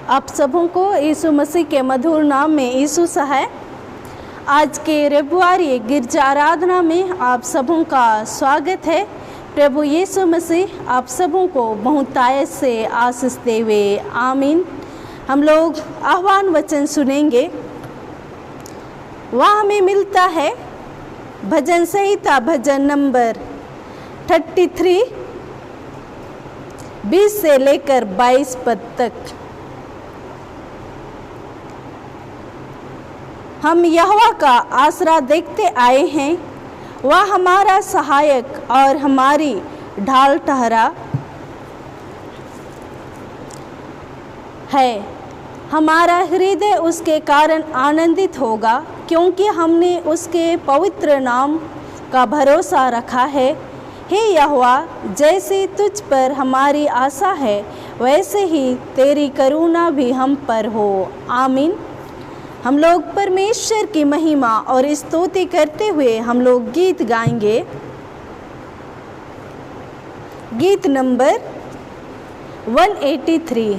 आप सबों को यीशु मसीह के मधुर नाम में यीशु सहाय। आज के रविवारी गिरजा आराधना में आप सबों का स्वागत है। प्रभु यीशु मसीह आप सबों को बहुतायत से आशीष देवे, आमीन। हम लोग आह्वान वचन सुनेंगे। वह हमें मिलता है भजन संहिता भजन नंबर 33 20 से लेकर 22 पद तक। हम यहोवा का आसरा देखते आए हैं। वह हमारा सहायक और हमारी ढाल ठहरा है। हमारा हृदय उसके कारण आनंदित होगा, क्योंकि हमने उसके पवित्र नाम का भरोसा रखा है। हे यहोवा, जैसे तुझ पर हमारी आशा है, वैसे ही तेरी करुणा भी हम पर हो, आमीन। हम लोग परमेश्वर की महिमा और स्तुति करते हुए हम लोग गीत गाएंगे। गीत नंबर 183।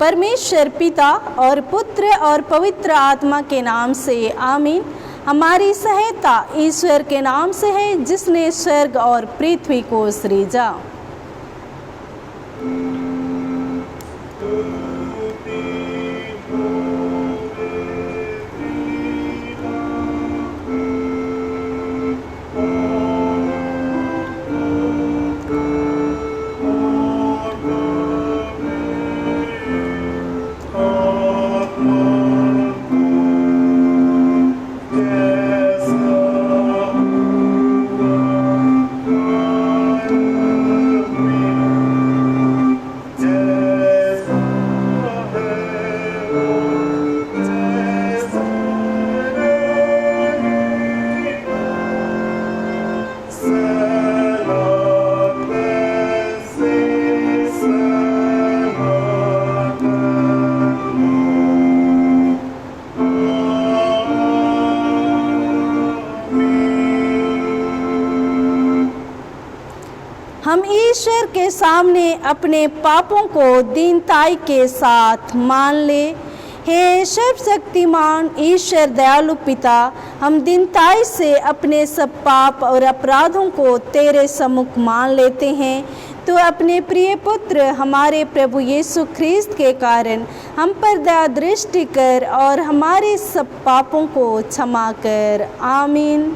परमेश्वर पिता और पुत्र और पवित्र आत्मा के नाम से आमीन। हमारी सहायता ईश्वर के नाम से है जिसने स्वर्ग और पृथ्वी को सृजा। हम ईश्वर के सामने अपने पापों को दीनताई के साथ मान ले। हे सर्वशक्तिमान ईश्वर दयालु पिता, हम दीनताई से अपने सब पाप और अपराधों को तेरे सम्मुख मान लेते हैं। तो अपने प्रिय पुत्र हमारे प्रभु यीशु ख्रीस्त के कारण हम पर दया दृष्टि कर और हमारे सब पापों को क्षमा कर। आमीन।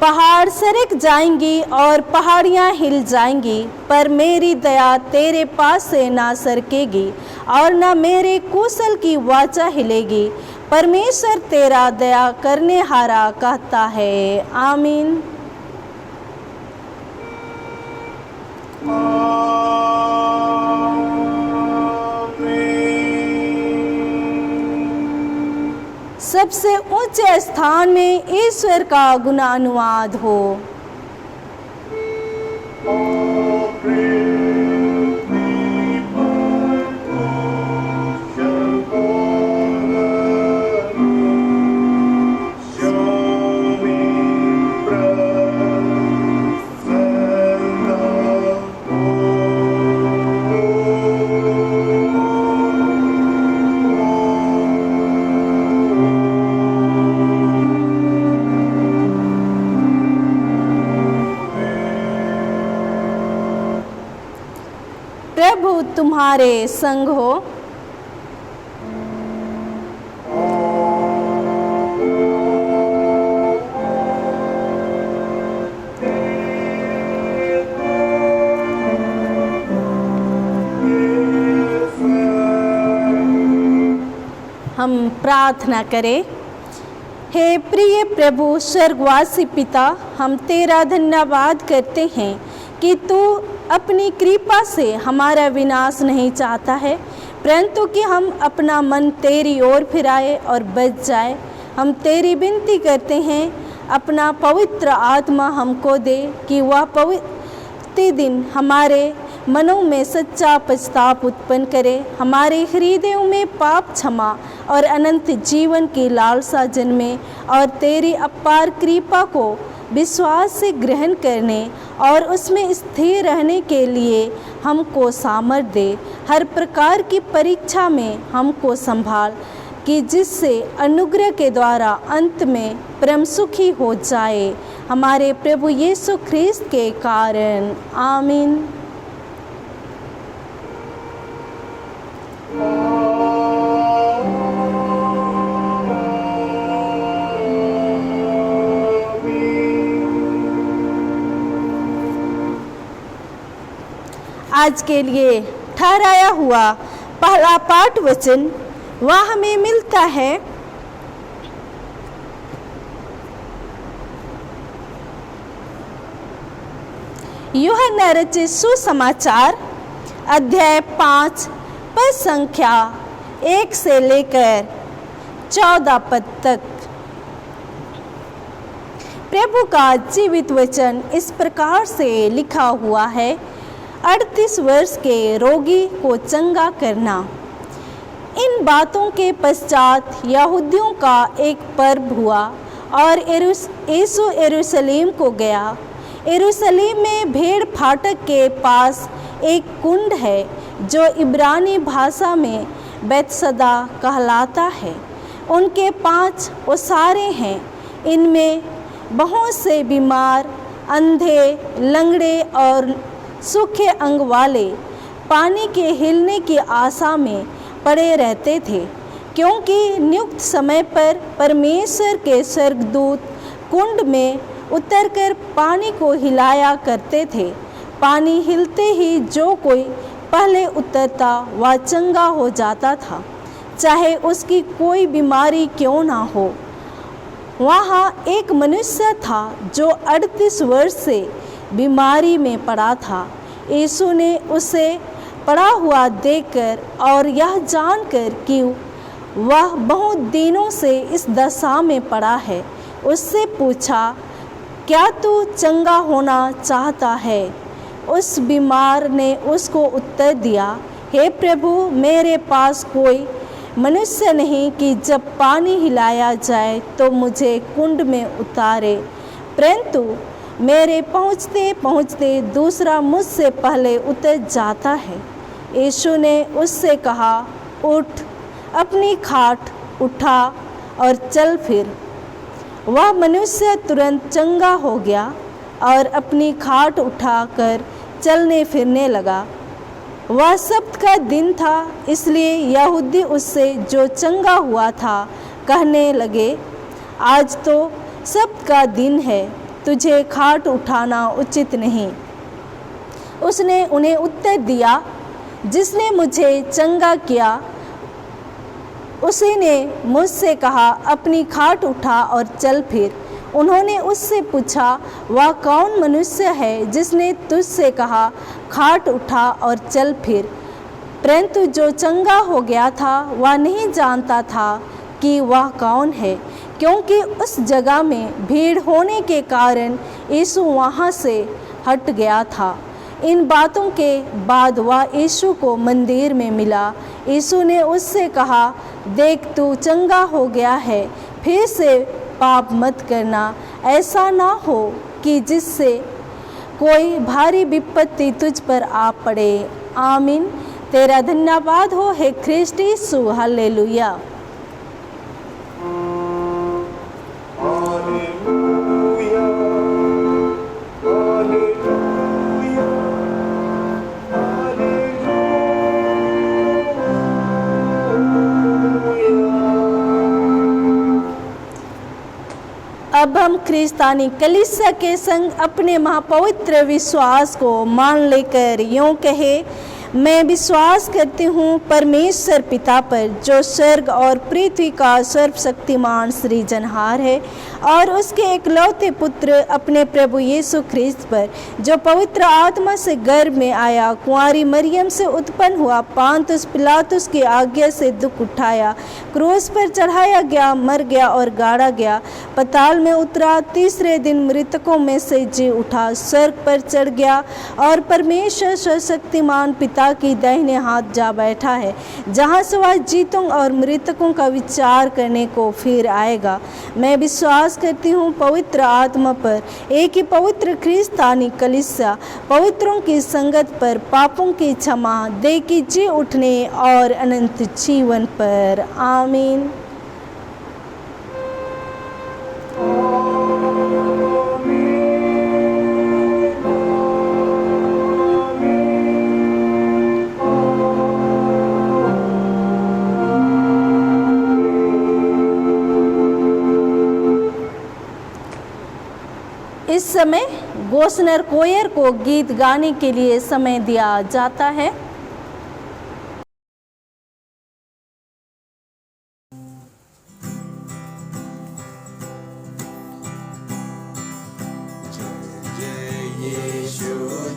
पहाड़ सरक जाएंगी और पहाड़ियाँ हिल जाएंगी, पर मेरी दया तेरे पास से ना सरकेगी और ना मेरे कौशल की वाचा हिलेगी। परमेश्वर तेरा दया करने हारा कहता है। आमीन। सबसे ऊंचे स्थान में ईश्वर का गुणानुवाद हो। प्रभु तुम्हारे संग हो। हम प्रार्थना करें। हे प्रिय प्रभु स्वर्गवासी पिता, हम तेरा धन्यवाद करते हैं कि तू अपनी कृपा से हमारा विनाश नहीं चाहता है, परंतु कि हम अपना मन तेरी ओर फिराए और बच जाए। हम तेरी विनती करते हैं, अपना पवित्र आत्मा हमको दे कि वह प्रतिदिन हमारे मनों में सच्चा पछतावा उत्पन्न करे, हमारे हृदयों में पाप क्षमा और अनंत जीवन की लालसा जन्मे और तेरी अपार कृपा को विश्वास से ग्रहण करने और उसमें स्थिर रहने के लिए हमको सामर्थ्य दे। हर प्रकार की परीक्षा में हमको संभाल कि जिससे अनुग्रह के द्वारा अंत में परम सुखी हो जाए, हमारे प्रभु यीशु ख्रीस्त के कारण। आमीन। आज के लिए ठहराया हुआ पहला पाठ वचन वह हमें मिलता है यूहन्ना रचित सुसमाचार अध्याय 5 पद संख्या 1 से लेकर 14 पद तक। प्रभु का जीवित वचन इस प्रकार से लिखा हुआ है। 38 वर्ष के रोगी को चंगा करना। इन बातों के पश्चात यहूदियों का एक पर्व हुआ और यीशु यरूशलेम को गया। यरूशलेम में भेड़ फाटक के पास एक कुंड है जो इब्रानी भाषा में बैतसदा कहलाता है। उनके 5 ओसारे हैं। इनमें बहुत से बीमार, अंधे, लंगड़े और सूखे अंग वाले पानी के हिलने की आशा में पड़े रहते थे, क्योंकि नियुक्त समय पर परमेश्वर के स्वर्गदूत कुंड में उतरकर पानी को हिलाया करते थे। पानी हिलते ही जो कोई पहले उतरता वह चंगा हो जाता था, चाहे उसकी कोई बीमारी क्यों ना हो। वहाँ एक मनुष्य था जो 38 वर्ष से बीमारी में पड़ा था। यीशु ने उसे पड़ा हुआ देखकर और यह जानकर कि वह बहुत दिनों से इस दशा में पड़ा है, उससे पूछा, क्या तू चंगा होना चाहता है? उस बीमार ने उसको उत्तर दिया, हे प्रभु, मेरे पास कोई मनुष्य नहीं कि जब पानी हिलाया जाए तो मुझे कुंड में उतारे, परंतु मेरे पहुँचते पहुँचते दूसरा मुझसे पहले उतर जाता है। यीशु ने उससे कहा, उठ, अपनी खाट उठा और चल फिर। वह मनुष्य तुरंत चंगा हो गया और अपनी खाट उठाकर चलने फिरने लगा। वह सब्त का दिन था, इसलिए यहूदी उससे जो चंगा हुआ था कहने लगे, आज तो सब्त का दिन है, तुझे खाट उठाना उचित नहीं। उसने उन्हें उत्तर दिया, जिसने मुझे चंगा किया उसी ने मुझसे कहा, अपनी खाट उठा और चल फिर। उन्होंने उससे पूछा, वह कौन मनुष्य है जिसने तुझसे कहा, खाट उठा और चल फिर? परंतु जो चंगा हो गया था वह नहीं जानता था कि वह कौन है, क्योंकि उस जगह में भीड़ होने के कारण यीशु वहाँ से हट गया था। इन बातों के बाद वह यीशु को मंदिर में मिला। यीशु ने उससे कहा, देख, तू चंगा हो गया है, फिर से पाप मत करना, ऐसा ना हो कि जिससे कोई भारी विपत्ति तुझ पर आ पड़े। आमीन। तेरा धन्यवाद हो हे ख्रिस्ट यीशु। हालेलुया। अब हम ख्रिस्तानी कलीसिया के संग अपने महापवित्र विश्वास को मान लेकर यूँ कहे, मैं विश्वास करती हूँ परमेश्वर पिता पर, जो स्वर्ग और पृथ्वी का सर्वशक्तिमान सृजनहार है, और उसके एकलौते पुत्र अपने प्रभु यीशु ख्रिस्त पर, जो पवित्र आत्मा से गर्भ में आया, कुंवारी मरियम से उत्पन्न हुआ, पांतुस पिलातुस की आज्ञा से दुख उठाया, क्रूस पर चढ़ाया गया, मर गया और गाड़ा गया, पताल में उतरा, तीसरे दिन मृतकों में से जी उठा, स्वर्ग पर चढ़ गया और परमेश्वर सर्वशक्तिमान पिता की दाहिने हाथ जा बैठा है, जहाँ से वह जीतों और मृतकों का विचार करने को फिर आएगा। मैं विश्वास करती हूँ पवित्र आत्मा पर, एक ही पवित्र ख्रिस्तानी कलीसिया, पवित्रों की संगत पर, पापों की क्षमा, देह की जी उठने और अनंत जीवन पर। आमीन। इस समय गोस्नर कोयर को गीत गाने के लिए समय दिया जाता है। जय यीशु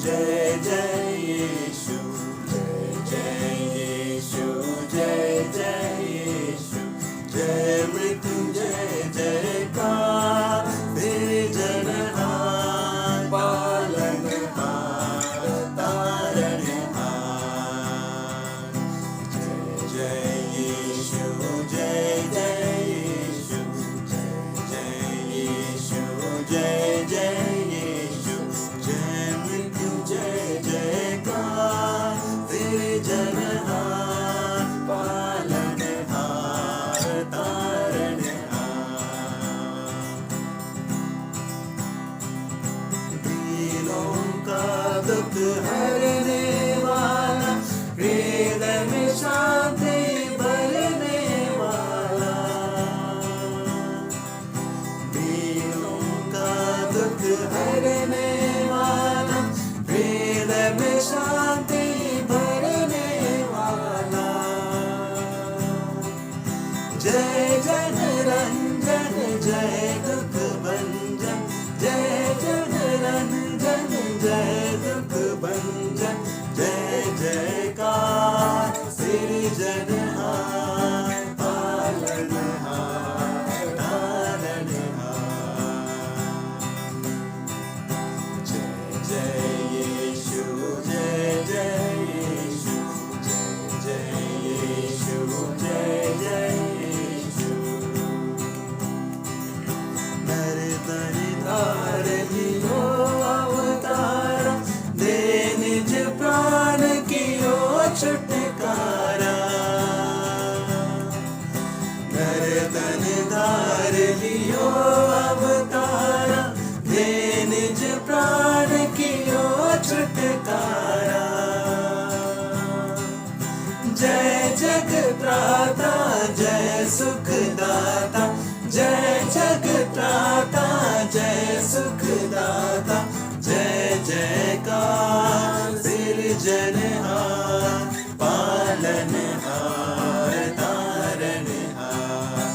जय सुखदाता, जय जगत्राता, जय सुखदाता, जय जयकार सृजनहार, पालनहार, तारनहार।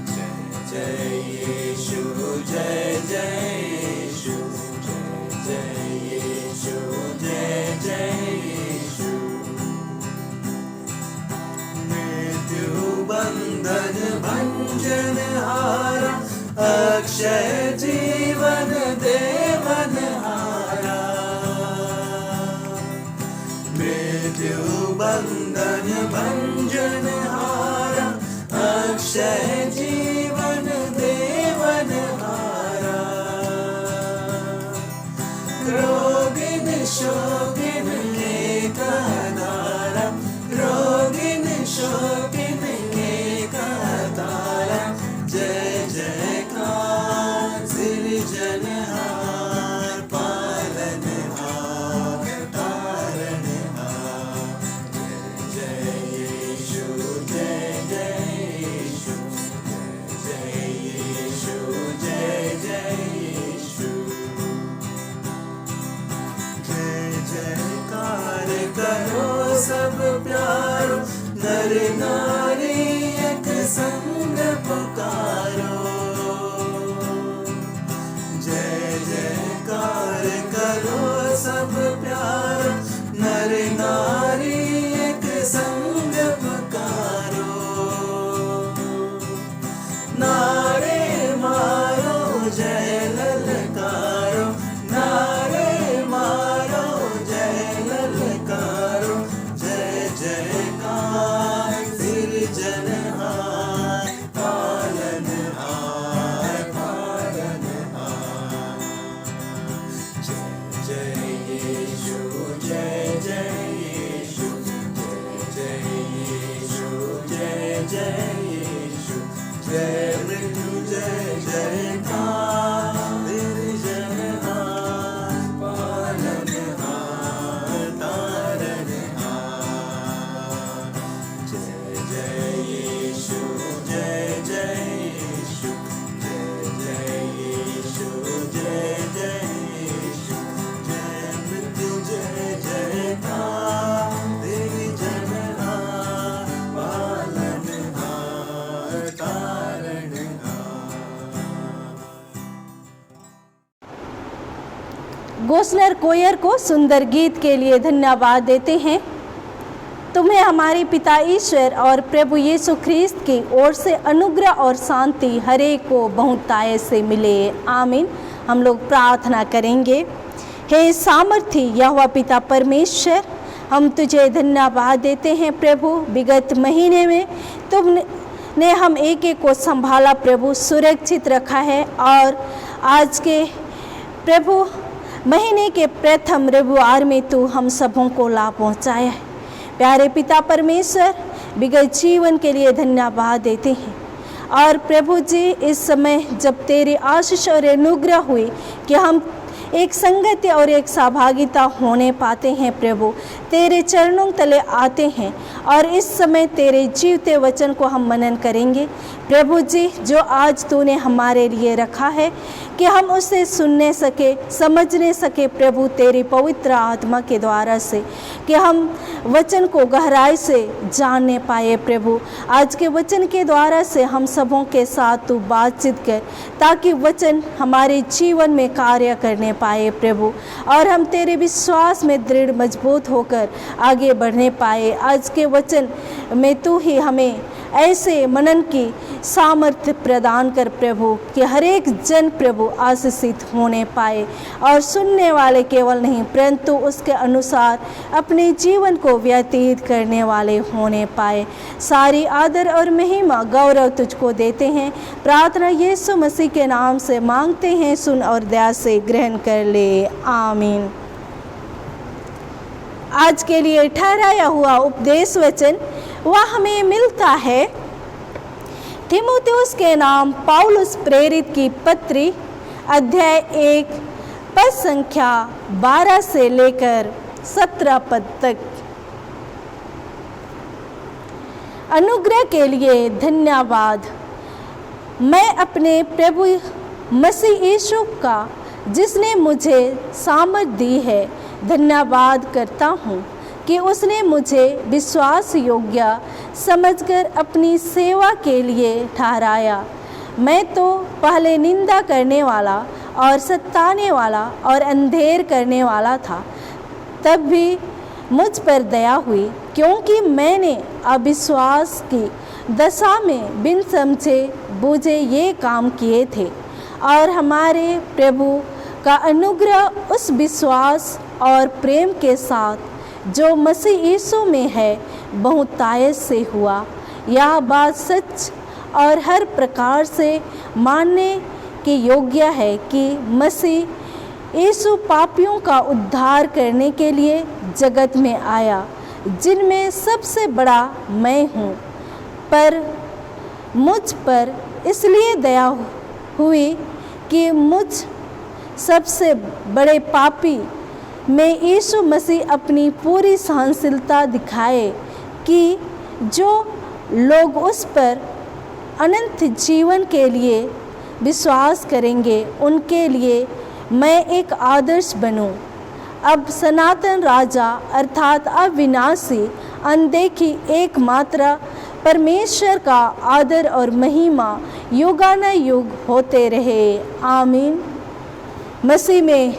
जय जय यीशु, जय जय यीशु, जय जय यीशु, जय जय यीशु। मृत्यु बंधन भंजन हारा, अक्षय जीवन देवन हारा। मृत्यु बंधन भंजन हारा, अक्षय जीवन देवन हारा। रोगिन शोकिन के कदारा, रोगिन शोकिन के कदारा। जय जयकार सृजनहार, पालनहार, तारनहार। जय जय यीशु, जय जय यीशु, जय यीशु, जय जय यीशु। जय जयकार करो सब प्यारो, नर नारी एक संग पुकारो। जय जयकार करो सब प्यारो, नर नारी एक संग पुकारो। नारे मारो जय ललकारो, नारे मारो जय ललकारो। जय जयकार सृजनहार, पालनहार, पालनहार। जय जय यीशु, जय जय यीशु, जय जय यीशु, जय जय यीशु। जय मृत्युंजय जयकार सृजनहार, पालनहार, तारनहार। जय जय यीशु, जय जय यीशु, जय जय यीशु, जय जय यीशु। जय मृत्युंजय जयकार सृजनहार, पालनहार, तारनहार। गोस्लर कोयर को सुंदर गीत के लिए धन्यवाद देते हैं। तुम्हें हमारे पिता ईश्वर और प्रभु यीशु ख्रीस्त की ओर से अनुग्रह और शांति हरेक को बहुतायत से मिले, आमीन। हम लोग प्रार्थना करेंगे। हे सामर्थी यहोवा पिता परमेश्वर, हम तुझे धन्यवाद देते हैं प्रभु। विगत महीने में तुमने हम एक एक को संभाला प्रभु, सुरक्षित रखा है, और आज के प्रभु महीने के प्रथम रविवार में तू हम सबों को लाभ पहुँचाया है। प्यारे पिता परमेश्वर, विगत जीवन के लिए धन्यवाद देते हैं। और प्रभु जी, इस समय जब तेरी आशीष और अनुग्रह हुई कि हम एक संगति और एक सहभागिता होने पाते हैं प्रभु, तेरे चरणों तले आते हैं और इस समय तेरे जीवते वचन को हम मनन करेंगे प्रभु जी, जो आज तूने हमारे लिए रखा है कि हम उसे सुनने सके, समझने सके प्रभु, तेरी पवित्र आत्मा के द्वारा से, कि हम वचन को गहराई से जानने पाए प्रभु। आज के वचन के द्वारा से हम सबों के साथ तू बातचीत कर, ताकि वचन हमारे जीवन में कार्य करने पाए प्रभु, और हम तेरे विश्वास में दृढ़ मजबूत होकर आगे बढ़ने पाए। आज के वचन में तू ही हमें ऐसे मनन की सामर्थ्य प्रदान कर प्रभु, कि हर एक जन प्रभु आशीषित होने पाए, और सुनने वाले केवल नहीं परंतु उसके अनुसार अपने जीवन को व्यतीत करने वाले होने पाए। सारी आदर और महिमा गौरव तुझको देते हैं। प्रार्थना यीशु मसीह के नाम से मांगते हैं, सुन और दया से ग्रहण कर ले, आमीन। आज के लिए ठहराया हुआ उपदेश वचन वह हमें मिलता है तीमुथियुस के नाम पौलुस प्रेरित की पत्री, अध्याय 1 पद संख्या 12 से लेकर 17 पद तक। अनुग्रह के लिए धन्यवाद। मैं अपने प्रभु मसीह यीशु का, जिसने मुझे सामर्थ दी है, धन्यवाद करता हूँ कि उसने मुझे विश्वास योग्य समझकर अपनी सेवा के लिए ठहराया। मैं तो पहले निंदा करने वाला और सताने वाला और अंधेर करने वाला था, तब भी मुझ पर दया हुई, क्योंकि मैंने अविश्वास की दशा में बिन समझे बूझे ये काम किए थे। और हमारे प्रभु का अनुग्रह उस विश्वास और प्रेम के साथ जो मसीह यीशु में है बहुतायत से हुआ। यह बात सच और हर प्रकार से मानने के योग्य है कि मसीह यीशु पापियों का उद्धार करने के लिए जगत में आया, जिनमें सबसे बड़ा मैं हूँ। पर मुझ पर इसलिए दया हुई कि मुझ सबसे बड़े पापी में यीशु मसीह अपनी पूरी सहनशीलता दिखाए कि जो लोग उस पर अनंत जीवन के लिए विश्वास करेंगे, उनके लिए मैं एक आदर्श बनूं। अब सनातन राजा अर्थात अविनाशी अनदेखी एकमात्र परमेश्वर का आदर और महिमा युगानुयुग होते रहे। आमीन। मसीह में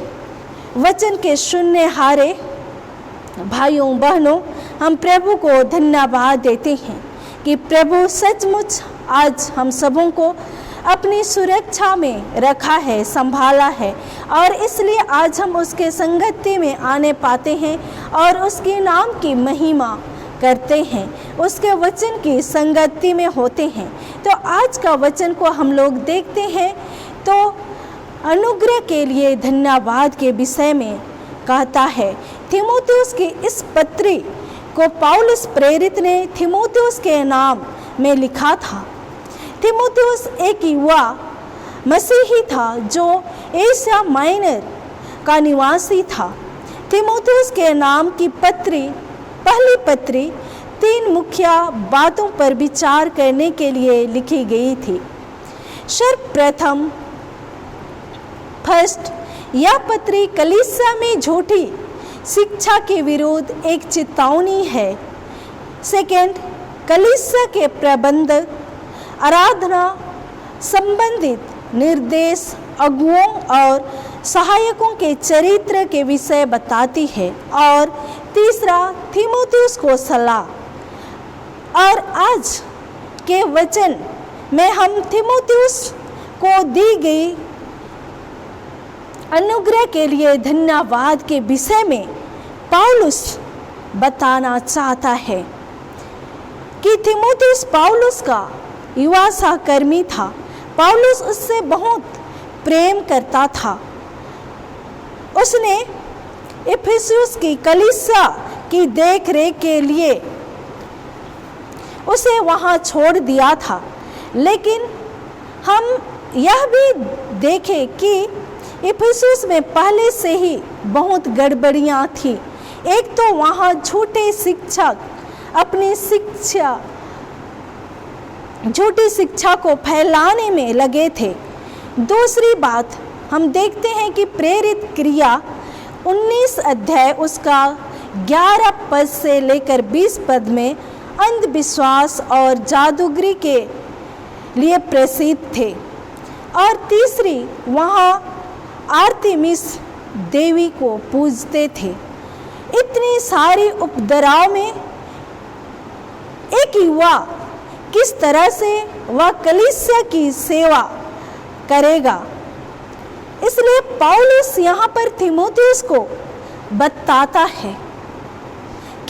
वचन के सुनने हारे भाइयों बहनों, हम प्रभु को धन्यवाद देते हैं कि प्रभु सचमुच आज हम सबों को अपनी सुरक्षा में रखा है, संभाला है, और इसलिए आज हम उसके संगति में आने पाते हैं और उसके नाम की महिमा करते हैं, उसके वचन की संगति में होते हैं। तो आज का वचन को हम लोग देखते हैं तो अनुग्रह के लिए धन्यवाद के विषय में कहता है। थिमोथियुस की इस पत्री को पौलुस प्रेरित ने थिमोथियुस के नाम में लिखा था। थिमोथियुस एक युवा मसीही था जो एशिया माइनर का निवासी था। थिमोथियुस के नाम की पहली पत्री 3 मुख्य बातों पर विचार करने के लिए लिखी गई थी। सर्वप्रथम फर्स्ट, यह पत्री कलीसिया में झूठी शिक्षा के विरुद्ध एक चेतावनी है। सेकेंड, कलीसिया के प्रबंधक आराधना संबंधित निर्देश अगुओं और सहायकों के चरित्र के विषय बताती है। और तीसरा, थिमोथियुस को सलाह। और आज के वचन में हम थिमोथियुस को दी गई अनुग्रह के लिए धन्यवाद के विषय में पौलुस बताना चाहता है कि थिमोथियुस पौलुस का युवा सहकर्मी था। पौलुस उससे बहुत प्रेम करता था। उसने इफिसुस की कलीसिया की देखरेख के लिए उसे वहाँ छोड़ दिया था। लेकिन हम यह भी देखें कि इफिसुस में पहले से ही बहुत गड़बड़ियाँ थी। एक तो वहाँ झूठे शिक्षक अपनी झूठी शिक्षा को फैलाने में लगे थे। दूसरी बात हम देखते हैं कि प्रेरित क्रिया 19 अध्याय उसका 11 पद से लेकर 20 पद में अंधविश्वास और जादूगरी के लिए प्रसिद्ध थे। और तीसरी, वहाँ आर्तेमिस देवी को पूजते थे। इतनी सारी उपद्रव में एक युवा किस तरह से वह कलीसिया की सेवा करेगा। इसलिए पौलुस यहाँ पर थिमोथियुस को बताता है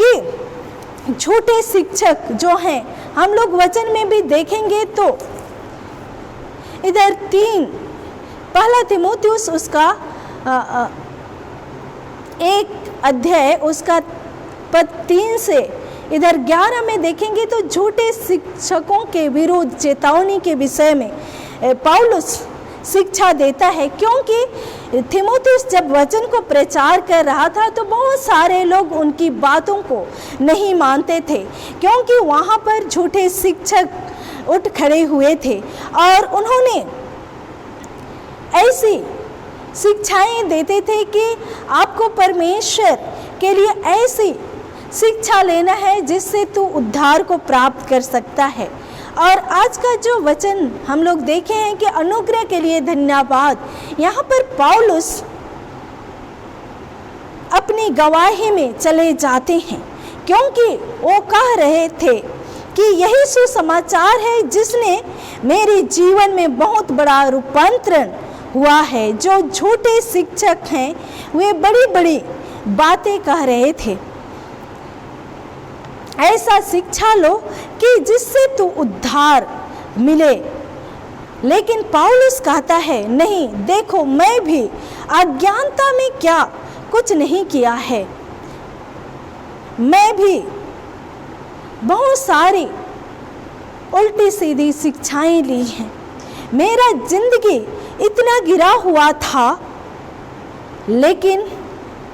कि झूठे शिक्षक जो हैं, हम लोग वचन में भी देखेंगे तो इधर 3 पहला थिमोथियुस उसका 1 अध्याय उसका पद 3 से इधर 11 में देखेंगे तो झूठे शिक्षकों के विरुद्ध चेतावनी के विषय में पौलुस शिक्षा देता है, क्योंकि तीमुथियुस जब वचन को प्रचार कर रहा था तो बहुत सारे लोग उनकी बातों को नहीं मानते थे, क्योंकि वहाँ पर झूठे शिक्षक उठ खड़े हुए थे और उन्होंने ऐसी शिक्षाएं देते थे कि आपको परमेश्वर के लिए ऐसी शिक्षा लेना है जिससे तू उद्धार को प्राप्त कर सकता है। और आज का जो वचन हम लोग देखे हैं कि अनुग्रह के लिए धन्यवाद, यहाँ पर पौलुस अपनी गवाही में चले जाते हैं, क्योंकि वो कह रहे थे कि यही सुसमाचार है जिसने मेरे जीवन में बहुत बड़ा रूपांतरण हुआ है। जो झूठे शिक्षक हैं वे बड़ी बड़ी बातें कह रहे थे, ऐसा शिक्षा लो कि जिससे तू उद्धार मिले। लेकिन पौलुस कहता है नहीं, देखो मैं भी अज्ञानता में क्या कुछ नहीं किया है, मैं भी बहुत सारी उल्टी सीधी शिक्षाएं ली हैं, मेरा जिंदगी इतना गिरा हुआ था, लेकिन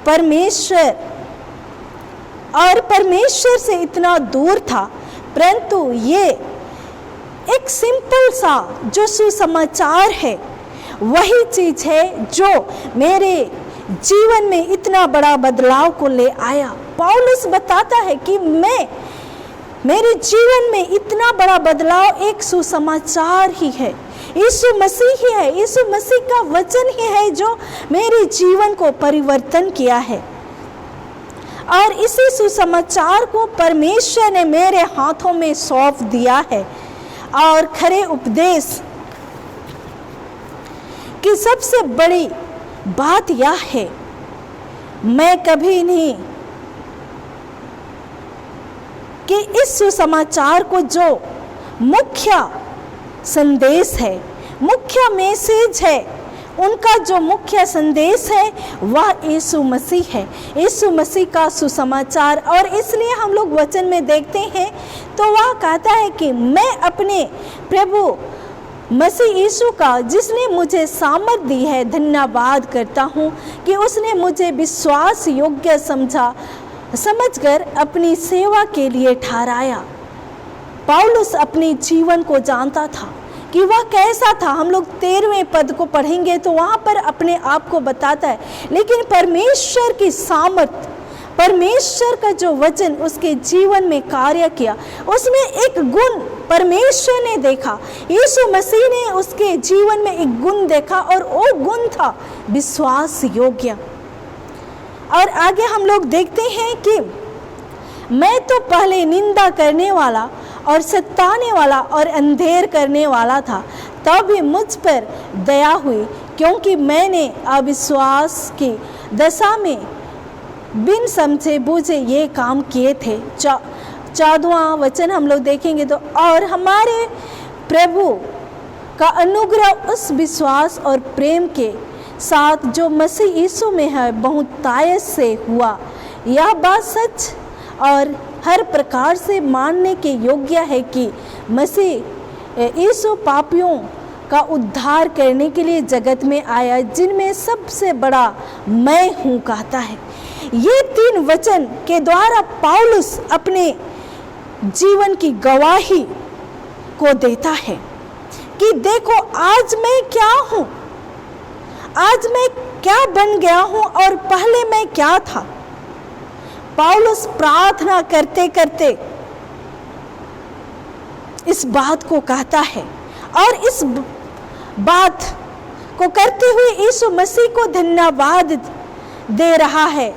परमेश्वर से इतना दूर था, परंतु ये एक सिंपल सा जो सुसमाचार है वही चीज है जो मेरे जीवन में इतना बड़ा बदलाव को ले आया। पौलुस बताता है कि मेरे जीवन में इतना बड़ा बदलाव एक सुसमाचार ही है, यीशु मसीह ही है, यीशु मसीह का वचन ही है जो मेरे जीवन को परिवर्तन किया है। और इसी सुसमाचार को परमेश्वर ने मेरे हाथों में सौंप दिया है। और खरे उपदेश की सबसे बड़ी बात यह है, मैं कभी नहीं कि इस सुसमाचार को जो मुख्य संदेश है, मुख्य मैसेज है, उनका जो मुख्य संदेश है वह यीशु मसीह है, यीशु मसीह का सुसमाचार। और इसलिए हम लोग वचन में देखते हैं तो वह कहता है कि मैं अपने प्रभु मसीह यीशु का, जिसने मुझे सामर्थ दी है, धन्यवाद करता हूँ कि उसने मुझे विश्वास योग्य समझकर अपनी सेवा के लिए ठहराया। पौलुस अपने जीवन को जानता था कि वह कैसा था। हम लोग 13वें पद को पढ़ेंगे तो वहाँ पर अपने आप को बताता है, लेकिन परमेश्वर की सामर्थ, परमेश्वर का जो वचन उसके जीवन में कार्य किया, उसमें एक गुण परमेश्वर ने देखा, यीशु मसीह ने उसके जीवन में एक गुण देखा और वो गुण था विश्वास योग्य। और आगे हम लोग देखते हैं कि मैं तो पहले निंदा करने वाला और सताने वाला और अंधेर करने वाला था, तब भी मुझ पर दया हुई, क्योंकि मैंने अविश्वास की दशा में बिन समझे बूझे ये काम किए थे। 14वां वचन हम लोग देखेंगे तो, और हमारे प्रभु का अनुग्रह उस विश्वास और प्रेम के साथ जो मसीह यीशु में है बहुतायत से हुआ। यह बात सच और हर प्रकार से मानने के योग्य है कि मसीह यीशु पापियों का उद्धार करने के लिए जगत में आया, जिनमें सबसे बड़ा मैं हूँ कहता है। ये 3 वचन के द्वारा पौलुस अपने जीवन की गवाही को देता है कि देखो आज मैं क्या हूँ, आज मैं क्या बन गया हूँ और पहले मैं क्या था। पौलुस प्रार्थना करते करते इस बात को कहता है और इस बात को करते हुए यीशु मसीह को धन्यवाद दे रहा है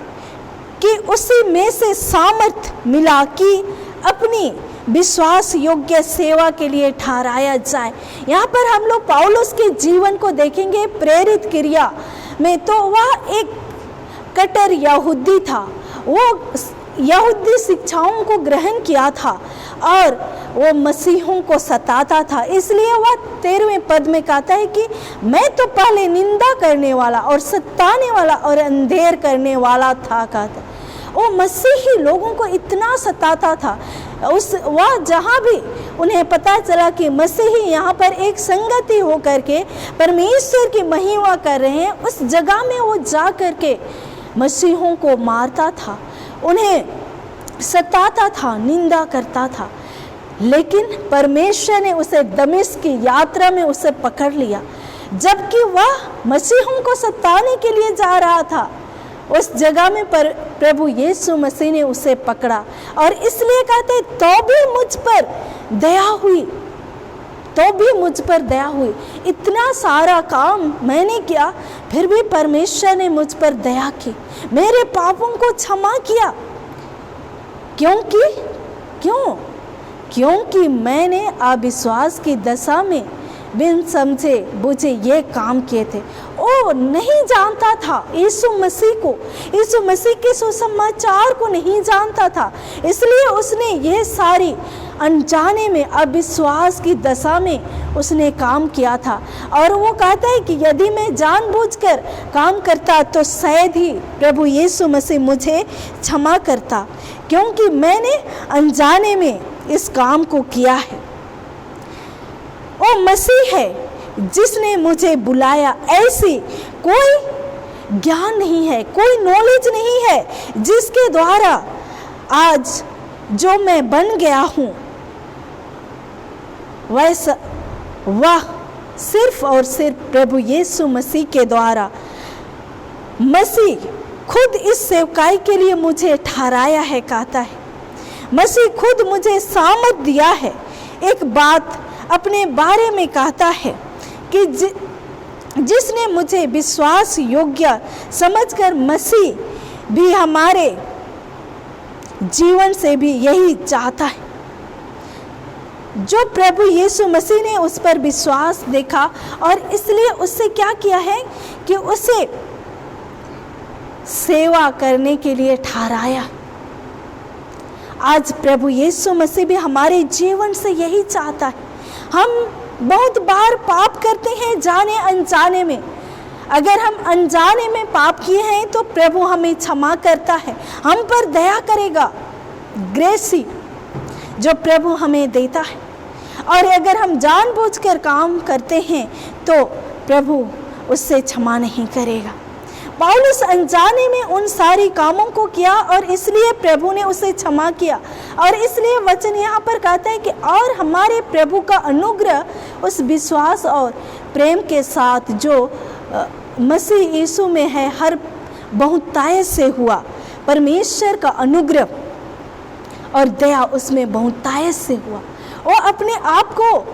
कि उसी में से सामर्थ मिला कि अपनी विश्वास योग्य सेवा के लिए ठहराया जाए। यहाँ पर हम लोग पौलुस के जीवन को देखेंगे प्रेरित क्रिया में, तो वह एक कट्टर यहूदी था, वो यहूदी शिक्षाओं को ग्रहण किया था और वो मसीहों को सताता था। इसलिए वह 13वें पद में कहता है कि मैं तो पहले निंदा करने वाला और सताने वाला और अंधेर करने वाला था कहता। वो मसीही लोगों को इतना सताता था, वह जहाँ भी उन्हें पता चला कि मसीही यहाँ पर एक संगति होकर के परमेश्वर की महिमा कर रहे हैं, उस जगह में वो जा कर के मसीहों को मारता था, उन्हें सताता था, निंदा करता था। लेकिन परमेश्वर ने उसे दमिश्क की यात्रा में उसे पकड़ लिया, जबकि वह मसीहों को सताने के लिए जा रहा था। उस जगह में प्रभु यीशु मसीह ने उसे पकड़ा और इसलिए कहते तो भी मुझ पर दया हुई, तो भी मुझ पर दया हुई। इतना सारा काम मैंने किया, फिर भी परमेश्वर ने मुझ पर दया की, मेरे पापों को क्षमा किया। क्योंकि मैंने अविश्वास की दशा में बिन समझे बुझे ये काम किए थे। वो नहीं जानता था यीशु मसीह को, यीशु मसीह के सुसमाचार को नहीं जानता था, इसलिए उसने ये सारी अनजाने में अविश्वास की दशा में उसने काम किया था। और वो कहता है कि यदि मैं जानबूझकर काम करता तो शायद ही प्रभु यीशु मसीह मुझे क्षमा करता, क्योंकि मैंने अनजाने में इस काम को किया है। वो मसीह है जिसने मुझे बुलाया। ऐसी कोई ज्ञान नहीं है, कोई नॉलेज नहीं है जिसके द्वारा आज जो मैं बन गया हूँ वैसा वह सिर्फ और सिर्फ प्रभु यीशु मसीह के द्वारा। मसीह खुद इस सेवकाई के लिए मुझे ठहराया है, कहता है मसीह खुद मुझे सामर्थ दिया है। एक बात अपने बारे में कहता है कि जिसने मुझे विश्वास योग्य समझकर, मसीह भी हमारे जीवन से भी यही चाहता है। जो प्रभु यीशु मसीह ने उस पर विश्वास देखा और इसलिए उससे क्या किया है कि उसे सेवा करने के लिए ठहराया। आज प्रभु यीशु मसीह भी हमारे जीवन से यही चाहता है। हम बहुत बार पाप करते हैं जाने अनजाने में। अगर हम अनजाने में पाप किए हैं तो प्रभु हमें क्षमा करता है, हम पर दया करेगा, ग्रेसी जो प्रभु हमें देता है। और अगर हम जानबूझकर काम करते हैं तो प्रभु उससे क्षमा नहीं करेगा। पौलुस अनजाने में उन सारी कामों को किया और इसलिए प्रभु ने उसे क्षमा किया। और इसलिए वचन यहाँ पर कहता है कि और हमारे प्रभु का अनुग्रह उस विश्वास और प्रेम के साथ जो मसीह यीशु में है हर बहुतायत से हुआ। परमेश्वर का अनुग्रह और दया उसमें बहुतायत से हुआ। वो अपने आप को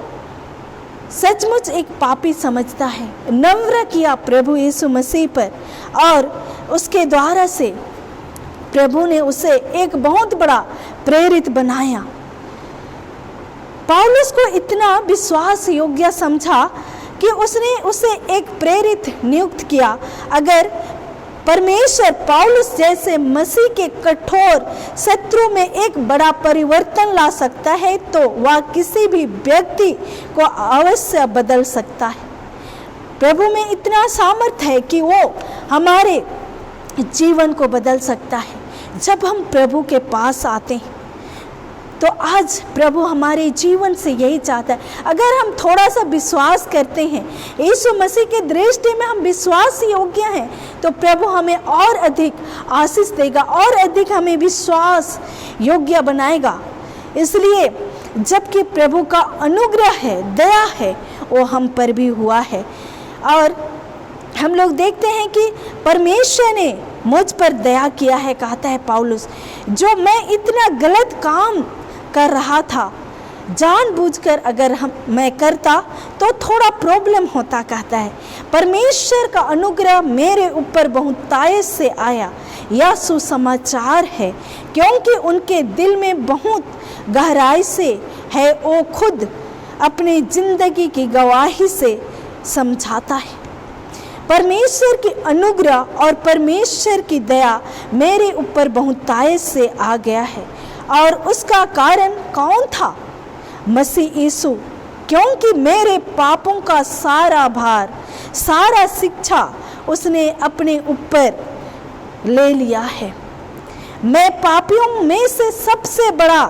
सचमुच एक पापी समझता है, नम्र किया प्रभु यीशु मसीह पर और उसके द्वारा से प्रभु ने उसे एक बहुत बड़ा प्रेरित बनाया। पौलुस को इतना विश्वास योग्य समझा कि उसने उसे एक प्रेरित नियुक्त किया। अगर परमेश्वर पौलुस जैसे मसीह के कठोर शत्रु में एक बड़ा परिवर्तन ला सकता है तो वह किसी भी व्यक्ति को अवश्य बदल सकता है। प्रभु में इतना सामर्थ है कि वो हमारे जीवन को बदल सकता है। जब हम प्रभु के पास आते हैं तो आज प्रभु हमारे जीवन से यही चाहता है। अगर हम थोड़ा सा विश्वास करते हैं, यीशु मसीह के दृष्टि में हम विश्वास योग्य हैं, तो प्रभु हमें और अधिक आशीष देगा और अधिक हमें विश्वास योग्य बनाएगा। इसलिए जबकि प्रभु का अनुग्रह है, दया है, वो हम पर भी हुआ है। और हम लोग देखते हैं कि परमेश्वर ने मुझ पर दया किया है, कहता है पौलुस। जो मैं इतना गलत काम कर रहा था, जानबूझकर अगर मैं करता तो थोड़ा प्रॉब्लम होता, कहता है परमेश्वर का अनुग्रह मेरे ऊपर बहुतायत से आया। यह सुसमाचार है क्योंकि उनके दिल में बहुत गहराई से है, वो खुद अपनी जिंदगी की गवाही से समझाता है। परमेश्वर की अनुग्रह और परमेश्वर की दया मेरे ऊपर बहुतायत से आ गया है। और उसका कारण कौन था? मसीह यीशु। क्योंकि मेरे पापों का सारा भार, सारा शिक्षा उसने अपने ऊपर ले लिया है। मैं पापियों में से सबसे बड़ा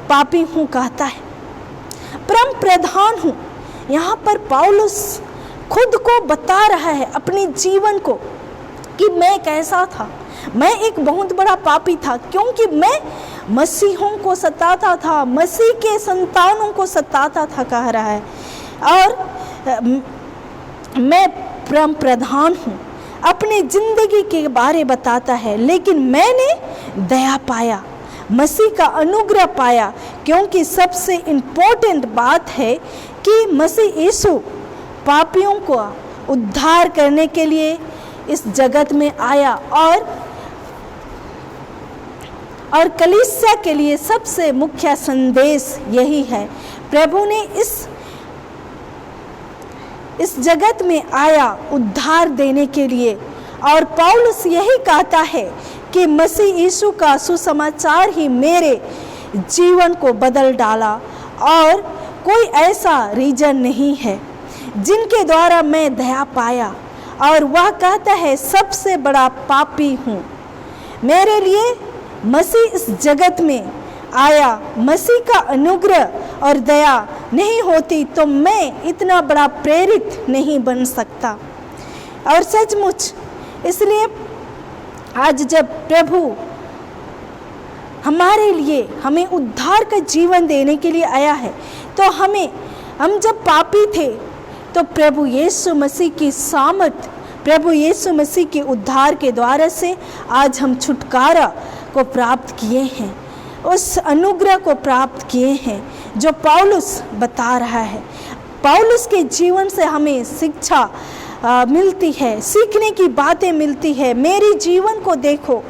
पापी हूँ, कहता है। परम प्रधान हूँ। यहाँ पर पौलुस खुद को बता रहा है अपने जीवन को कि मैं कैसा था। मैं एक बहुत बड़ा पापी था, क्योंकि मैं मसीहों को सताता था, मसीह के संतानों को सताता था कह रहा है। और मैं परम प्रधान हूँ, अपनी जिंदगी के बारे बताता है, लेकिन मैंने दया पाया, मसीह का अनुग्रह पाया, क्योंकि सबसे इम्पोर्टेंट बात है कि मसीह यीशु पापियों को उद्धार करने के लिए इस जगत में आया और कलीसिया के लिए सबसे मुख्य संदेश यही है। प्रभु ने इस जगत में आया उद्धार देने के लिए, और पौलुस यही कहता है कि मसीह यीशु का सुसमाचार ही मेरे जीवन को बदल डाला, और कोई ऐसा रीजन नहीं है जिनके द्वारा मैं दया पाया। और वह कहता है सबसे बड़ा पापी हूँ। मेरे लिए मसीह इस जगत में आया, मसीह का अनुग्रह और दया नहीं होती तो मैं इतना बड़ा प्रेरित नहीं बन सकता। और सचमुच इसलिए आज जब प्रभु हमारे लिए हमें उद्धार का जीवन देने के लिए आया है, तो हम जब पापी थे तो प्रभु यीशु मसीह की सामर्थ, प्रभु यीशु मसीह के उद्धार के द्वारा से आज हम छुटकारा को प्राप्त किए हैं, उस अनुग्रह को प्राप्त किए हैं जो पौलुस बता रहा है। पौलुस के जीवन से हमें शिक्षा मिलती है, सीखने की बातें मिलती है। मेरे जीवन को देखो,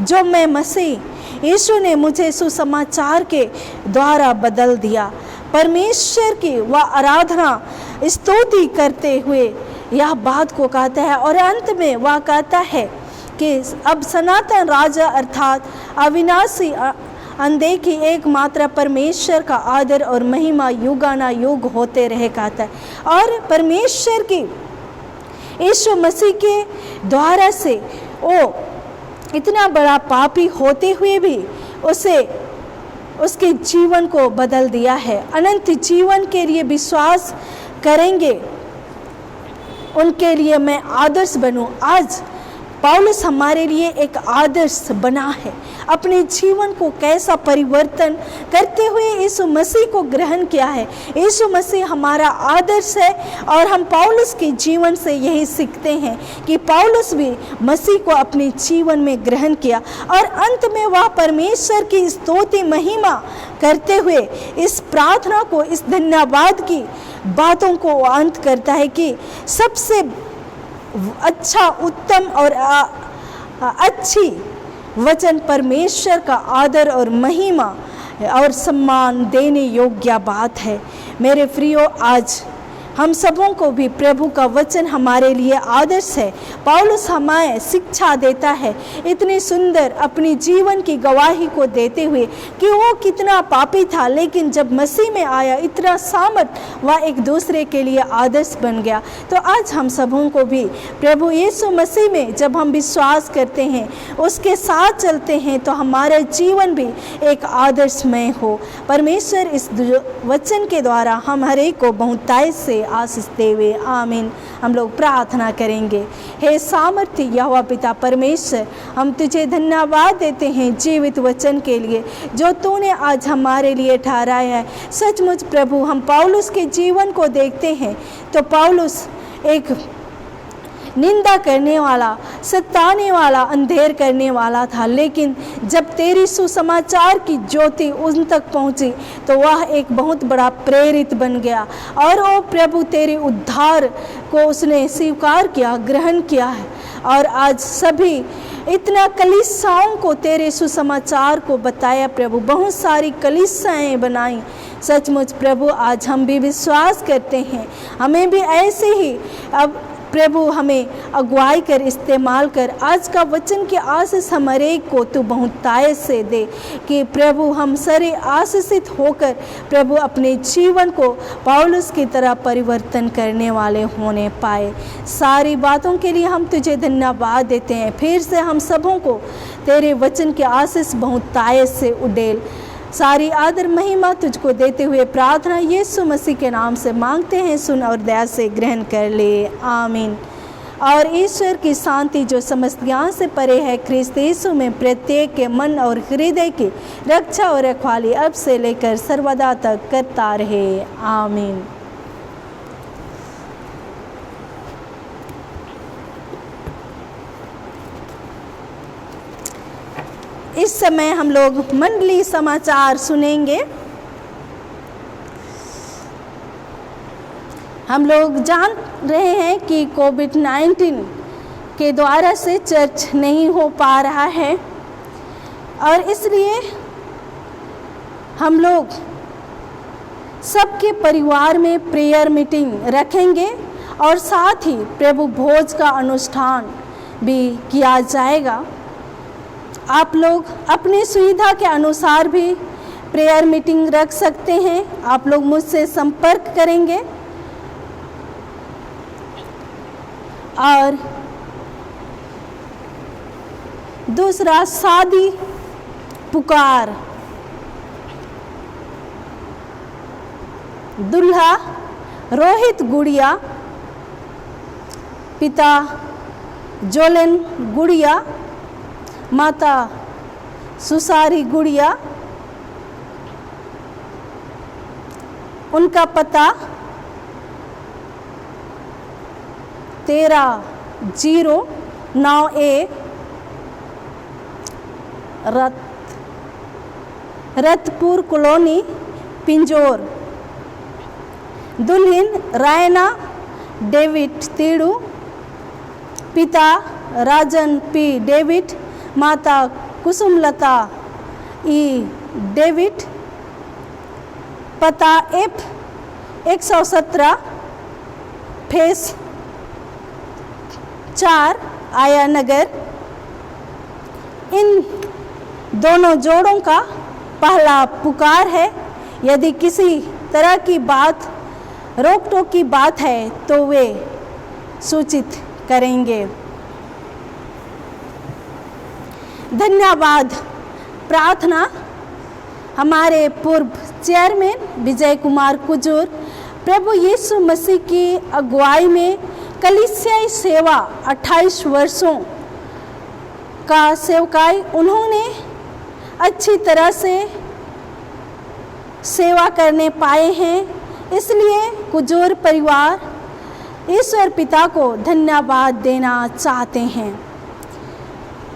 जो मैं मसीह यीशु ने मुझे सुसमाचार के द्वारा बदल दिया। परमेश्वर की वह आराधना स्तुति करते हुए यह बात को कहता है, और अंत में वह कहता है कि अब सनातन राजा अर्थात अविनाशी अनदेखी एकमात्र परमेश्वर का आदर और महिमा युगाना युग होते रहे कहता है। और परमेश्वर की यीशु मसीह के द्वारा से वो इतना बड़ा पापी होते हुए भी उसके जीवन को बदल दिया है। अनंत जीवन के लिए विश्वास करेंगे उनके लिए मैं आदर्श बनूं। आज पौलुस हमारे लिए एक आदर्श बना है। अपने जीवन को कैसा परिवर्तन करते हुए यीशु मसीह को ग्रहण किया है। यीशु मसीह हमारा आदर्श है, और हम पौलुस के जीवन से यही सीखते हैं कि पौलुस भी मसीह को अपने जीवन में ग्रहण किया, और अंत में वह परमेश्वर की स्तुति महिमा करते हुए इस प्रार्थना को, इस धन्यवाद की बातों को अंत करता है कि सबसे अच्छा, उत्तम और अच्छी वचन परमेश्वर का आदर और महिमा और सम्मान देने योग्य बात है। मेरे प्रियो, आज हम सबों को भी प्रभु का वचन हमारे लिए आदर्श है। पौलुस हमें शिक्षा देता है इतनी सुंदर अपनी जीवन की गवाही को देते हुए कि वो कितना पापी था, लेकिन जब मसीह में आया इतना सामर्थ वह एक दूसरे के लिए आदर्श बन गया। तो आज हम सबों को भी प्रभु यीशु मसीह में जब हम विश्वास करते हैं, उसके साथ चलते हैं, तो हमारा जीवन भी एक आदर्शमय हो। परमेश्वर इस वचन के द्वारा हम हर एक को बहुतायत से आशीष देवे। आमीन। हम लोग प्रार्थना करेंगे। हे सामर्थ्य यहोवा पिता परमेश्वर, हम तुझे धन्यवाद देते हैं जीवित वचन के लिए जो तूने आज हमारे लिए ठहराया है। सचमुच प्रभु, हम पौलुस के जीवन को देखते हैं तो पौलुस एक निंदा करने वाला, सताने वाला, अंधेर करने वाला था, लेकिन जब तेरी सुसमाचार की ज्योति उन तक पहुंची तो वह एक बहुत बड़ा प्रेरित बन गया, और वो प्रभु तेरे उद्धार को उसने स्वीकार किया, ग्रहण किया है। और आज सभी इतना कलीसियाओं को तेरे सुसमाचार को बताया प्रभु, बहुत सारी कलीसियाएं बनाई। सचमुच प्रभु, आज हम भी विश्वास करते हैं, हमें भी ऐसे ही अब प्रभु हमें अगुवाई कर, इस्तेमाल कर। आज का वचन की आशीष हमारे को तू बहुतायत से दे कि प्रभु हम सारे आशीषित होकर प्रभु अपने जीवन को पौलुस की तरह परिवर्तन करने वाले होने पाए। सारी बातों के लिए हम तुझे धन्यवाद देते हैं। फिर से हम सबों को तेरे वचन की आशीष बहुतायत से उड़ेल। सारी आदर महिमा तुझको देते हुए प्रार्थना यीशु मसीह के नाम से मांगते हैं, सुन और दया से ग्रहण कर ले, आमीन। और ईश्वर की शांति जो समस्त ज्ञान से परे है, ख्रीस्त यीशु में प्रत्येक के मन और हृदय की रक्षा और रखवाली अब से लेकर सर्वदा तक करता रहे, आमीन। इस समय हम लोग मंडली समाचार सुनेंगे। हम लोग जान रहे हैं कि कोविड-19 के द्वारा से चर्च नहीं हो पा रहा है और इसलिए हम लोग सबके परिवार में प्रेयर मीटिंग रखेंगे और साथ ही प्रभु भोज का अनुष्ठान भी किया जाएगा। आप लोग अपनी सुविधा के अनुसार भी प्रेयर मीटिंग रख सकते हैं। आप लोग मुझसे संपर्क करेंगे। और दूसरा, शादी पुकार, दुल्हा रोहित गुड़िया, पिता जोलन गुड़िया, माता सुसारी गुड़िया, उनका पता 1309A रतपुर कॉलोनी, पिंजौर। दुल्हन रायना डेविड तीड़ू, पिता राजन पी डेविड, माता कुसुमलता ई डेविड, पता F 117 फेस 4 आया नगर। इन दोनों जोड़ों का पहला पुकार है। यदि किसी तरह की बात रोक टोक की बात है तो वे सूचित करेंगे। धन्यवाद प्रार्थना। हमारे पूर्व चेयरमैन विजय कुमार कुजूर प्रभु यीशु मसीह की अगुवाई में कलीसियाई सेवा 28 वर्षों का सेवकाई उन्होंने अच्छी तरह से सेवा करने पाए हैं। इसलिए कुजूर परिवार ईश्वर पिता को धन्यवाद देना चाहते हैं।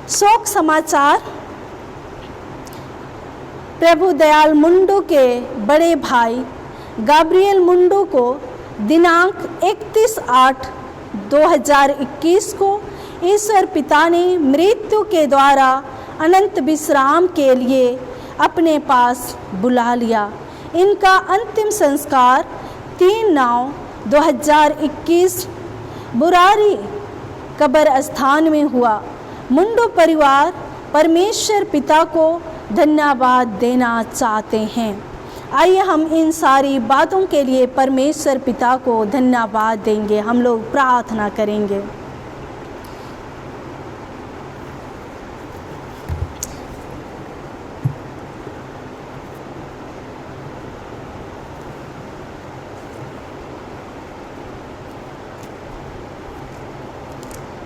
शोक समाचार, प्रभु दयाल मुंडू के बड़े भाई गाब्रियल मुंडू को दिनांक 31/8/2021 को ईश्वर पिता ने मृत्यु के द्वारा अनंत विश्राम के लिए अपने पास बुला लिया। इनका अंतिम संस्कार 3/9/2021 बुरारी कब्र स्थान में हुआ। मुंडू परिवार परमेश्वर पिता को धन्यवाद देना चाहते हैं। आइए हम इन सारी बातों के लिए परमेश्वर पिता को धन्यवाद देंगे। हम लोग प्रार्थना करेंगे।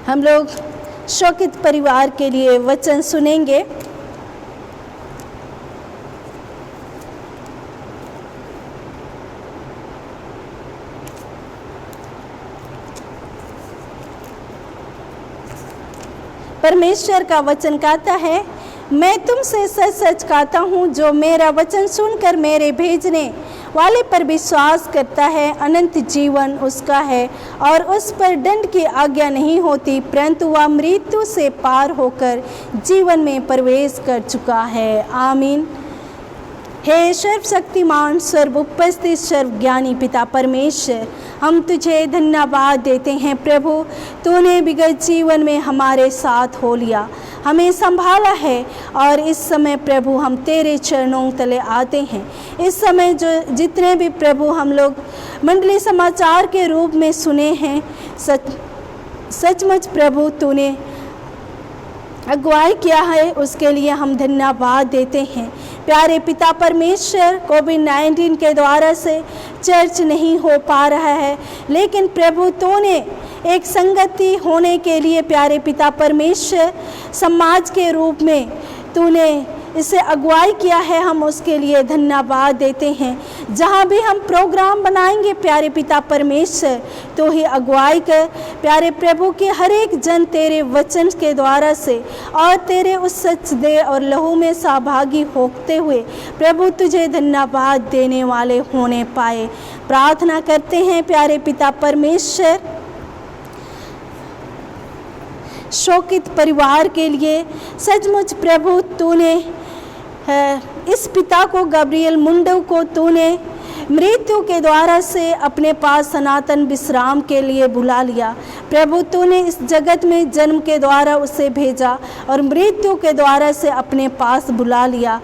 हम लोग शोकित परिवार के लिए वचन सुनेंगे। परमेश्वर का वचन कहता है, मैं तुमसे सच सच कहता हूँ, जो मेरा वचन सुनकर मेरे भेजने वाले पर विश्वास करता है, अनंत जीवन उसका है और उस पर दंड की आज्ञा नहीं होती, परंतु वह मृत्यु से पार होकर जीवन में प्रवेश कर चुका है। आमीन। हे सर्वशक्तिमान, सर्वोपस्थित, सर्वज्ञानी पिता परमेश्वर, हम तुझे धन्यवाद देते हैं प्रभु। तूने विगत जीवन में हमारे साथ हो लिया, हमें संभाला है और इस समय प्रभु हम तेरे चरणों तले आते हैं। इस समय जो जितने भी प्रभु हम लोग मंडली समाचार के रूप में सुने हैं, सचमुच प्रभु तूने अगुवाई किया है, उसके लिए हम धन्यवाद देते हैं। प्यारे पिता परमेश्वर, कोविड-19 के द्वारा से चर्च नहीं हो पा रहा है, लेकिन प्रभु तूने एक संगति होने के लिए प्यारे पिता परमेश्वर समाज के रूप में तूने इसे अगुवाई किया है। हम उसके लिए धन्यवाद देते हैं। जहाँ भी हम प्रोग्राम बनाएंगे प्यारे पिता परमेश्वर, तो ही अगुवाई कर प्यारे प्रभु के हर एक जन तेरे वचन के द्वारा से और तेरे उस सच दे और लहू में सहभागी होते हुए प्रभु तुझे धन्यवाद देने वाले होने पाए। प्रार्थना करते हैं प्यारे पिता परमेश्वर शोकित परिवार के लिए। सचमुच प्रभु तूने इस पिता को, गब्रियल मुंडू को तूने मृत्यु के द्वारा से अपने पास सनातन विश्राम के लिए बुला लिया। प्रभु तूने इस जगत में जन्म के द्वारा उसे भेजा और मृत्यु के द्वारा से अपने पास बुला लिया।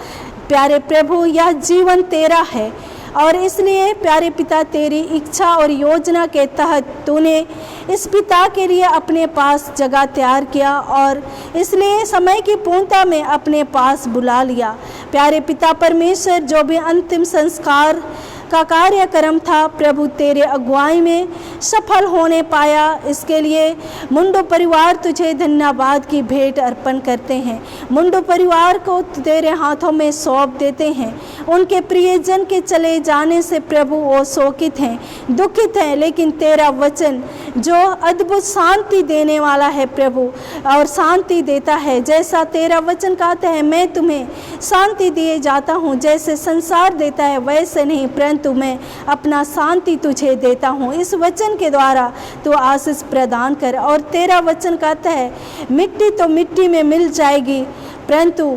प्यारे प्रभु, यह जीवन तेरा है और इसलिए प्यारे पिता तेरी इच्छा और योजना के तहत तूने इस पिता के लिए अपने पास जगह तैयार किया और इसलिए समय की पूर्णता में अपने पास बुला लिया। प्यारे पिता परमेश्वर, जो भी अंतिम संस्कार का कार्यक्रम था प्रभु तेरे अगुवाई में सफल होने पाया, इसके लिए मुंडू परिवार तुझे धन्यवाद की भेंट अर्पण करते हैं। मुंडू परिवार को तेरे हाथों में सौंप देते हैं। उनके प्रियजन के चले जाने से प्रभु वो शोकित हैं, दुखित हैं, लेकिन तेरा वचन जो अद्भुत शांति देने वाला है प्रभु, और शांति देता है। जैसा तेरा वचन कहता है, मैं तुम्हें शांति दिए जाता हूँ, जैसे संसार देता है वैसे नहीं, परंतु मैं अपना शांति तुझे देता हूँ। इस वचन के द्वारा तू आशीष प्रदान कर। और तेरा वचन कहता है, मिट्टी तो मिट्टी में मिल जाएगी, परंतु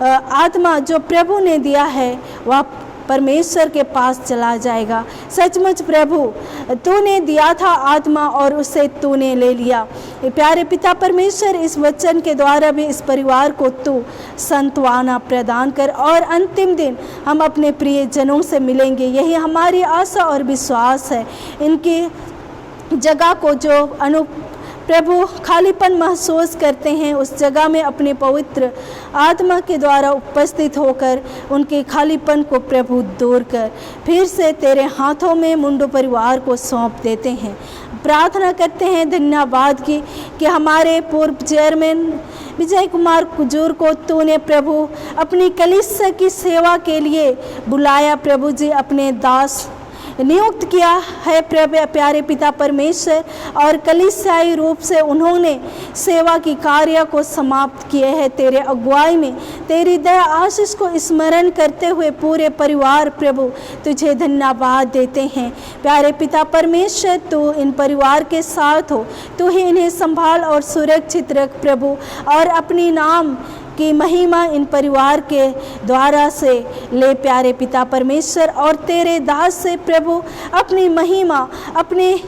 आत्मा जो प्रभु ने दिया है वह परमेश्वर के पास चला जाएगा। सचमुच प्रभु, तूने दिया था आत्मा और उसे तूने ले लिया। प्यारे पिता परमेश्वर, इस वचन के द्वारा भी इस परिवार को तू सांत्वना प्रदान कर और अंतिम दिन हम अपने प्रिय जनों से मिलेंगे, यही हमारी आशा और विश्वास है। इनकी जगह को जो प्रभु खालीपन महसूस करते हैं, उस जगह में अपने पवित्र आत्मा के द्वारा उपस्थित होकर उनके खालीपन को प्रभु दूर कर फिर से तेरे हाथों में मुंडू परिवार को सौंप देते हैं। प्रार्थना करते हैं धन्यवाद की कि हमारे पूर्व चेयरमैन विजय कुमार कुजूर को तूने प्रभु अपनी कलीसिया की सेवा के लिए बुलाया। प्रभु जी, अपने दास नियुक्त किया है प्रभु प्यारे पिता परमेश्वर, और कलीसियाई रूप से उन्होंने सेवा की कार्य को समाप्त किए हैं। तेरे अगुवाई में तेरी दया आशीष को स्मरण करते हुए पूरे परिवार प्रभु तुझे धन्यवाद देते हैं। प्यारे पिता परमेश्वर, तू इन परिवार के साथ हो, तू ही इन्हें संभाल और सुरक्षित रख प्रभु, और अपनी नाम की महिमा इन परिवार के द्वारा से ले प्यारे पिता परमेश्वर, और तेरे दास से प्रभु अपनी महिमा, अपनी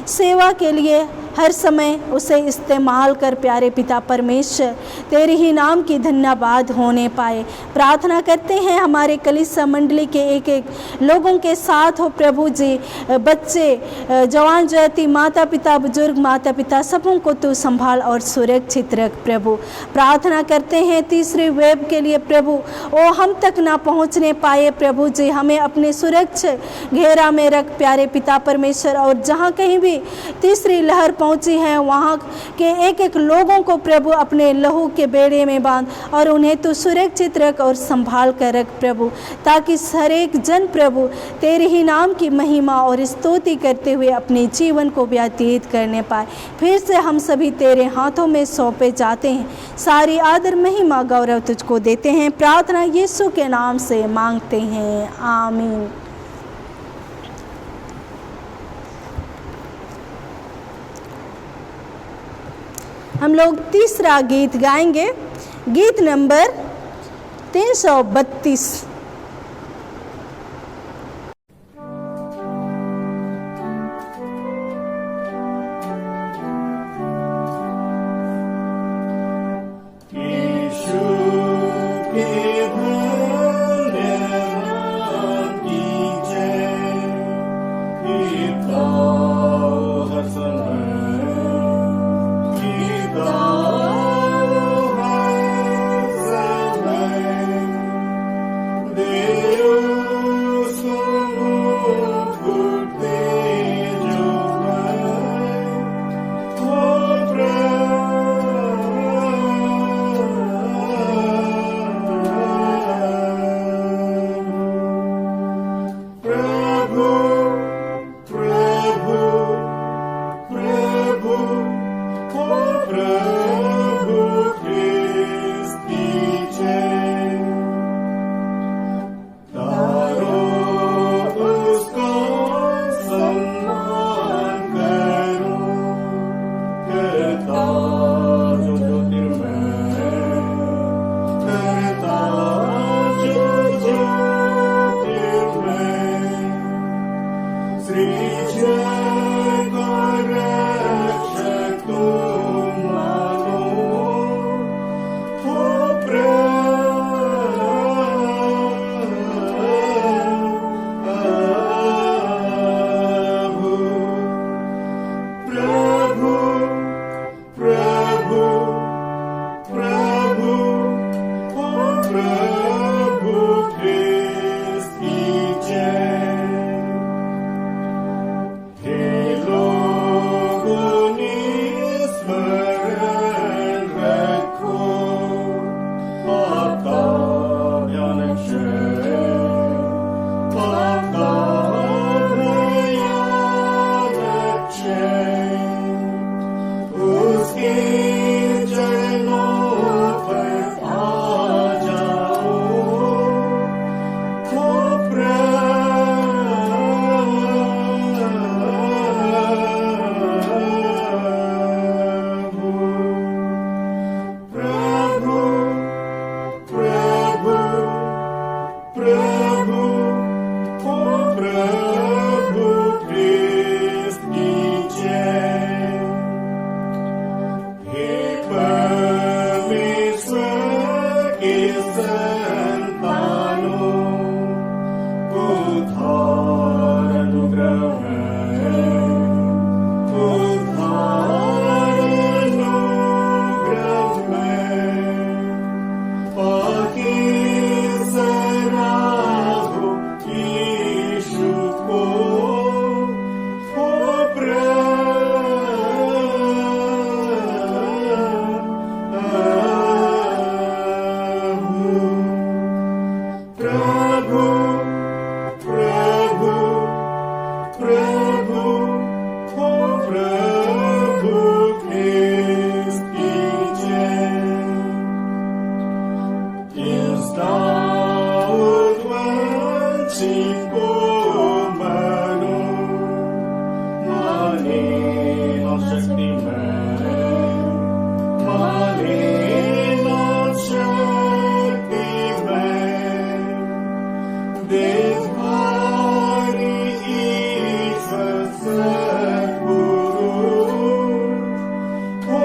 सेवा के लिए हर समय उसे इस्तेमाल कर प्यारे पिता परमेश्वर, तेरे ही नाम की धन्यवाद होने पाए। प्रार्थना करते हैं हमारे कलीसिया मंडली के एक एक लोगों के साथ हो प्रभु जी, बच्चे, जवान जवाती, माता पिता, बुजुर्ग माता पिता, सबों को तू संभाल और सुरक्षित रख प्रभु। प्रार्थना करते हैं तीसरी वेब के लिए प्रभु, वो हम तक ना पहुंचने पाए प्रभु जी, हमें अपने सुरक्षित घेरा में रख प्यारे पिता परमेश्वर, और जहाँ कहीं भी तीसरी लहर पहुंची है वहाँ के एक एक लोगों को प्रभु अपने लहू के बेड़े में बांध और उन्हें तू सुरक्षित रख और संभाल कर रख प्रभु, ताकि हर एक जन प्रभु तेरे ही नाम की महिमा और स्तुति करते हुए अपने जीवन को व्यतीत करने पाए। फिर से हम सभी तेरे हाथों में सौंपे जाते हैं, सारी आदर महिमा गौरव तुझको देते हैं। प्रार्थना यीशु के नाम से मांगते हैं, आमीन। हम लोग तीसरा गीत गाएंगे, गीत number 332। Simpo mano, mani no shakti man, mani no shakti man. Devhari Ishwar Sadguru, O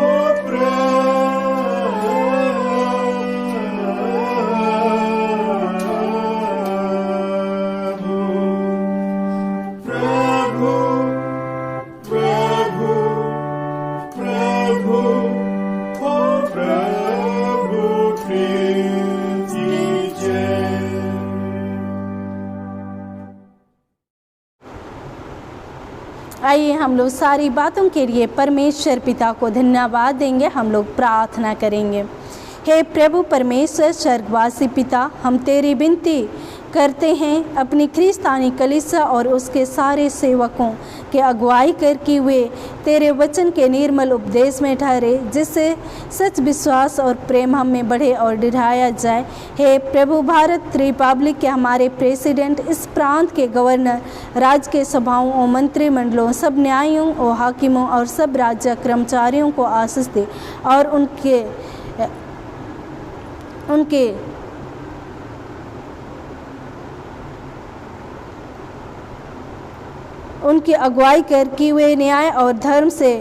आइए हम लोग सारी बातों के लिए परमेश्वर पिता को धन्यवाद देंगे। हम लोग प्रार्थना करेंगे। हे प्रभु परमेश्वर स्वर्गवासी पिता, हम तेरी विनती करते हैं अपनी ख्रिस्तानी कलीसिया और उसके सारे सेवकों के अगुवाई कर कि वे तेरे वचन के निर्मल उपदेश में ठहरे, जिससे सच विश्वास और प्रेम हम में बढ़े और बढ़ाया जाए। हे प्रभु, भारत रिपब्लिक के हमारे प्रेसिडेंट, इस प्रांत के गवर्नर, राज्य के सभाओं और मंत्रिमंडलों, सब न्यायियों और हाकिमों और सब राज्य कर्मचारियों को आशीष दे और उनकी अगुवाई कर कि वे न्याय और धर्म से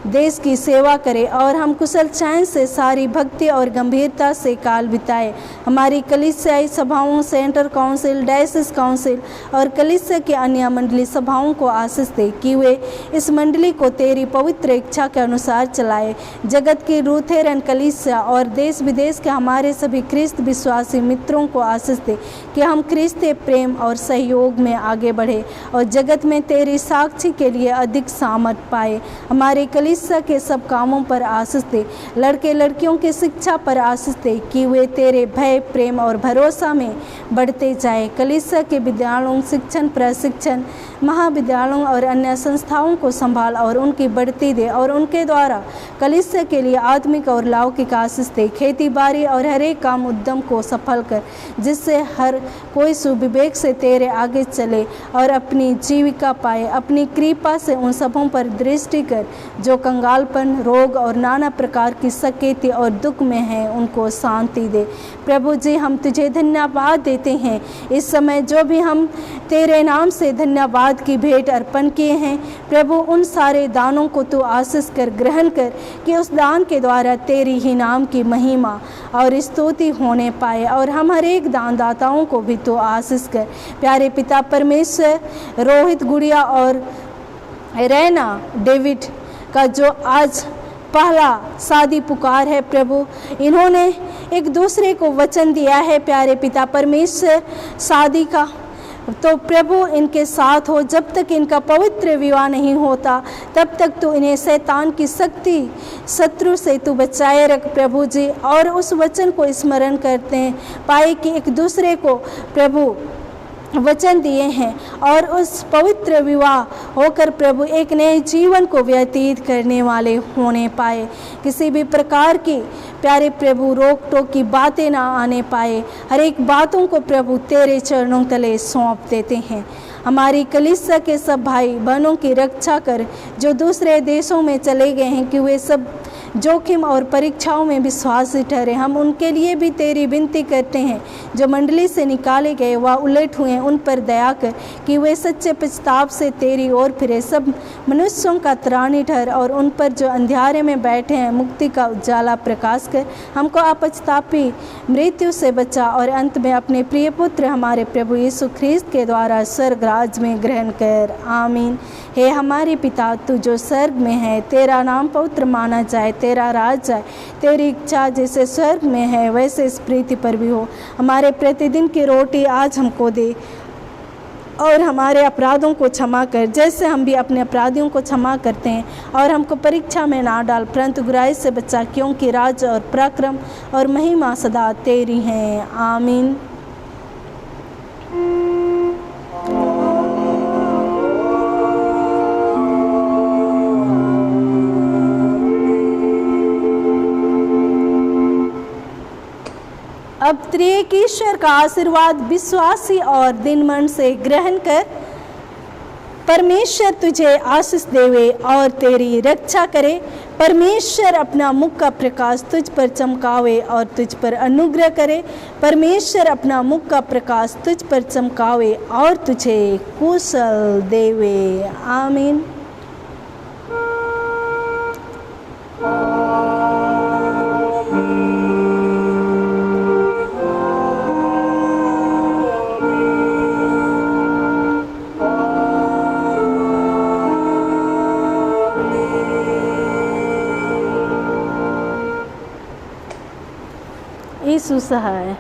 देश की सेवा करें और हम कुशल चैन से सारी भक्ति और गंभीरता से काल बिताए। हमारी कलीसियाई सभाओं, सेंटर काउंसिल, डायसिस काउंसिल और कलीसिया के अन्य मंडली सभाओं को आशीष दे कि वे इस मंडली को तेरी पवित्र इच्छा के अनुसार चलाए। जगत की लूथेरन कलीसिया और देश विदेश के हमारे सभी ख्रिस्त विश्वासी मित्रों को आशीष दे कि हम ख्रिस्तीय प्रेम और सहयोग में आगे बढ़े और जगत में तेरी साक्षी के लिए अधिक सामर्थ पाए। हमारे कलीसिया के सब कामों पर आशीष दे। लड़के लड़कियों की शिक्षा पर आशीष दे कि वे तेरे भय, प्रेम और भरोसा में बढ़ते जाए। कलीसिया के विद्यालयों, शिक्षण, प्रशिक्षण, महाविद्यालयों और अन्य संस्थाओं को संभाल और उनकी बढ़ती दे और उनके द्वारा कलीसिया के लिए आत्मिक और लौकिक आशीष दे। खेती बाड़ी और हर एक काम उद्यम को सफल कर, जिससे हर कोई सुविवेक से तेरे आगे चले और अपनी जीविका पाए। अपनी कृपा से उन सबों पर दृष्टि कर जो कंगालपन, रोग और नाना प्रकार की सकेती और दुख में है, उनको शांति दे। प्रभु जी, हम तुझे धन्यवाद देते हैं इस समय जो भी हम तेरे नाम से धन्यवाद की भेंट अर्पण किए हैं। प्रभु, उन सारे दानों को तू आशीष कर ग्रहण कर कि उस दान के द्वारा तेरी ही नाम की महिमा और स्तुति होने पाए और हम हर एक दानदाताओं को भी तू आशीष कर। प्यारे पिता परमेश्वर, रोहित, गुड़िया और रैना डेविड का जो आज पहला शादी पुकार है, प्रभु, इन्होंने एक दूसरे को वचन दिया है। प्यारे पिता परमेश्वर, शादी का तो प्रभु इनके साथ हो। जब तक इनका पवित्र विवाह नहीं होता तब तक तो इन्हें शैतान की शक्ति, शत्रु से तू बचाए रख प्रभु जी। और उस वचन को स्मरण करते हैं पाए कि एक दूसरे को प्रभु वचन दिए हैं और उस पवित्र विवाह होकर प्रभु एक नए जीवन को व्यतीत करने वाले होने पाए। किसी भी प्रकार की प्यारे प्रभु रोक टोक की बातें ना आने पाए। हर एक बातों को प्रभु तेरे चरणों तले सौंप देते हैं। हमारी कलीसिया के सब भाई बहनों की रक्षा कर जो दूसरे देशों में चले गए हैं कि वे सब जोखिम और परीक्षाओं में विश्वासी ठहरे। हम उनके लिए भी तेरी विनती करते हैं। जो मंडली से निकाले गए व उलट हुए, उन पर दया कर कि वे सच्चे पछताव से तेरी ओर फिरे। सब मनुष्यों का त्राणी ठहर और उन पर जो अंधियारे में बैठे हैं मुक्ति का उजाला प्रकाश कर। हमको अपछतापी मृत्यु से बचा और अंत में अपने प्रिय पुत्र हमारे प्रभु यीशु ख्रीस्त के द्वारा स्वर्ग राज में ग्रहण कर। आमीन। हे हमारे पिता, तू जो स्वर्ग में है, तेरा नाम पवित्र माना जाए, तेरा राज आए, तेरी इच्छा जैसे स्वर्ग में है वैसे इस पृथ्वी पर भी हो। हमारे प्रतिदिन की रोटी आज हमको दे और हमारे अपराधों को क्षमा कर जैसे हम भी अपने अपराधियों को क्षमा करते हैं। और हमको परीक्षा में ना डाल परंतु बुराई से बचा, क्योंकि राज और पराक्रम और महिमा सदा तेरी हैं। आमीन। अब त्रिएक ईश्वर का आशीर्वाद विश्वासी और दिन मन से ग्रहण कर। परमेश्वर तुझे आशीष देवे और तेरी रक्षा करे। परमेश्वर अपना मुख का प्रकाश तुझ पर चमकावे और तुझ पर अनुग्रह करे। परमेश्वर अपना मुख का प्रकाश तुझ पर चमकावे और तुझे कुशल देवे। आमीन। यीशु सहाय।